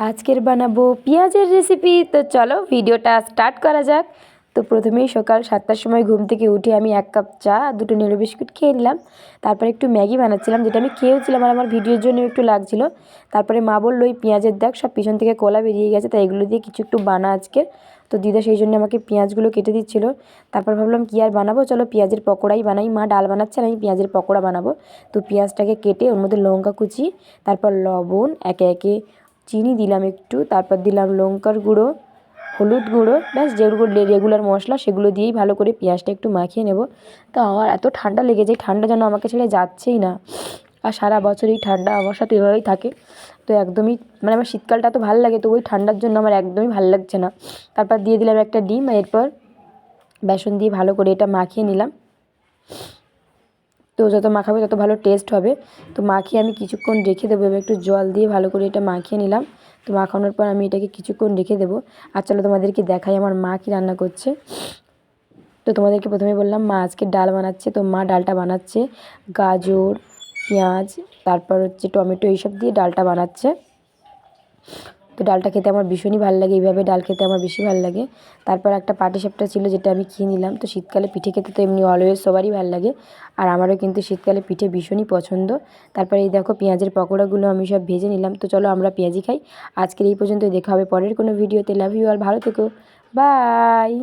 আজকের বানাবো পেঁয়াজের রেসিপি। তো চলো ভিডিওটা স্টার্ট করা যাক। তো প্রথমেই সকাল 7টার সময় ঘুম থেকে উঠে আমি 1 কাপ চা 2টো নেড়ু বিস্কুট খেয়ে নিলাম। তারপরে একটু ম্যাগি বানাচ্ছিলাম, যেটা আমি খেয়েওছিলাম আর আমার ভিডিওর জন্য একটু লাগছিলো। তারপরে মা বললো ওই পেঁয়াজের দেখ সব পিছন থেকে কলা বেরিয়ে গেছে, তাই এগুলো দিয়ে কিছু একটু বানা আজকে। তো দিদা সেই জন্য আমাকে পেঁয়াজগুলো কেটে দিচ্ছিলো। তারপর ভাবলাম কী আর বানাবো, চলো পেঁয়াজের পকোড়াই বানাই। মা ডাল বানাচ্ছে আর আমি পেঁয়াজের পকোড়া বানাবো। তো পেঁয়াজটাকে কেটে ওর মধ্যে লঙ্কা কুচি, তারপর লবণ, একে একে চিনি দিলাম একটু, তারপর দিলাম লঙ্কার গুঁড়ো, হলুদ গুঁড়ো, ব্যাস যেগুলো রেগুলার মশলা সেগুলো দিয়েই ভালো করে পেঁয়াজটা একটু মাখিয়ে নেব। তো আমার এত ঠান্ডা লেগেছে, ঠান্ডা যেন আমাকে ছেড়ে যাচ্ছেই না। আর সারা বছর এই ঠান্ডা আমার সাথে এভাবেই থাকে। তো একদমই আমার শীতকালটা তো ভালো লাগে, তো ওই ঠান্ডার জন্য আমার একদমই ভালো লাগছে না। তারপর দিয়ে দিলাম একটা ডিম, এরপর বেসন দিয়ে ভালো করে এটা মাখিয়ে নিলাম। তো যত মাখাবে তত ভালো টেস্ট হবে। তো মাখিয়ে আমি কিছুক্ষণ রেখে দেবো। এবার একটু জল দিয়ে ভালো করে এটা মাখিয়ে নিলাম। তো মাখানোর পর আমি এটাকে কিছুক্ষণ রেখে দেবো। আর চলো তোমাদেরকে দেখাই আমার মা কী রান্না করছে। তো তোমাদেরকে প্রথমে বললাম মা আজকে ডাল বানাচ্ছে। তো মা ডালটা বানাচ্ছে গাজর, পেঁয়াজ, তারপর হচ্ছে টমেটো, এইসব দিয়ে ডালটা বানাচ্ছে। তো ডালটা খেতে আমার ভীষণই ভালো লাগে, এইভাবে ডাল খেতে আমার বেশি ভালো লাগে। তারপর একটা পাটিসাপটা ছিল, যেটা আমি খেয়ে নিলাম। তো শীতকালে পিঠে খেতে তো এমনি অলওয়েজ সবারই ভালো লাগে, আর আমারও কিন্তু শীতকালে পিঠে ভীষণই পছন্দ। তারপরে এই দেখো পেঁয়াজের পকোড়াগুলো আমি সব ভেজে নিলাম। তো চলো আমরা পেঁয়াজি খাই। আজকের এই পর্যন্তই, দেখা হবে পরের কোনো ভিডিওতে। লাভ ইউ, আর ভালো থেকো, বাই।